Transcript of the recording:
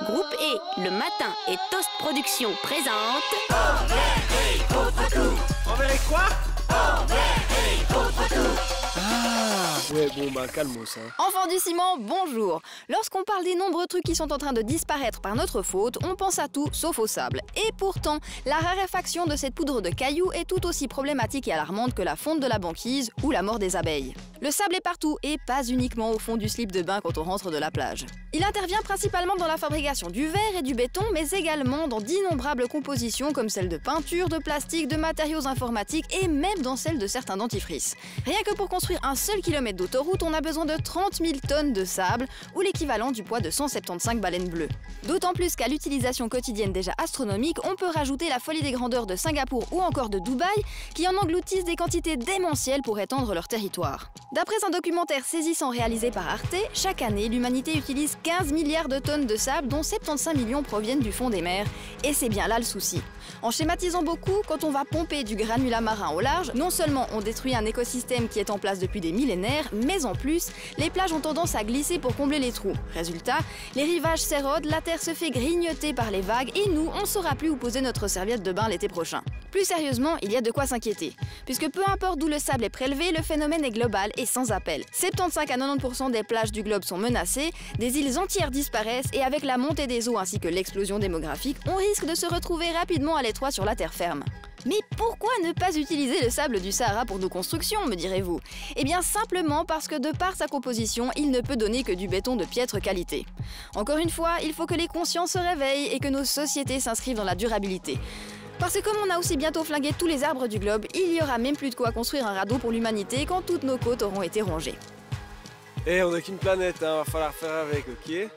Groupe E, Le Matin et Toast Production présente... Envers quoi? Ouais, bon, bah, calmos, hein. Enfants du ciment, bonjour! Lorsqu'on parle des nombreux trucs qui sont en train de disparaître par notre faute, on pense à tout sauf au sable. Et pourtant, la raréfaction de cette poudre de cailloux est tout aussi problématique et alarmante que la fonte de la banquise ou la mort des abeilles. Le sable est partout et pas uniquement au fond du slip de bain quand on rentre de la plage. Il intervient principalement dans la fabrication du verre et du béton, mais également dans d'innombrables compositions comme celles de peinture, de plastique, de matériaux informatiques et même dans celles de certains dentifrices. Rien que pour construire un seul kilomètre d'autoroute, on a besoin de 30 000 tonnes de sable, ou l'équivalent du poids de 175 baleines bleues. D'autant plus qu'à l'utilisation quotidienne déjà astronomique, on peut rajouter la folie des grandeurs de Singapour ou encore de Dubaï, qui en engloutissent des quantités démentielles pour étendre leur territoire. D'après un documentaire saisissant réalisé par Arte, chaque année, l'humanité utilise 15 milliards de tonnes de sable, dont 75 millions proviennent du fond des mers. Et c'est bien là le souci. En schématisant beaucoup, quand on va pomper du granulat marin au large, non seulement on détruit un écosystème qui est en place depuis des millénaires, mais en plus, les plages ont tendance à glisser pour combler les trous. Résultat, les rivages s'érodent, la terre se fait grignoter par les vagues et nous, on ne saura plus où poser notre serviette de bain l'été prochain. Plus sérieusement, il y a de quoi s'inquiéter. Puisque peu importe d'où le sable est prélevé, le phénomène est global et sans appel. 75 à 90% des plages du globe sont menacées, des îles entières disparaissent et avec la montée des eaux ainsi que l'explosion démographique, on risque de se retrouver rapidement à l'étroit sur la terre ferme. Mais pourquoi ne pas utiliser le sable du Sahara pour nos constructions, me direz-vous? Eh bien simplement parce que de par sa composition, il ne peut donner que du béton de piètre qualité. Encore une fois, il faut que les consciences se réveillent et que nos sociétés s'inscrivent dans la durabilité. Parce que comme on a aussi bientôt flingué tous les arbres du globe, il y aura même plus de quoi construire un radeau pour l'humanité quand toutes nos côtes auront été rongées. Eh, on n'a qu'une planète, hein, va falloir faire avec, ok?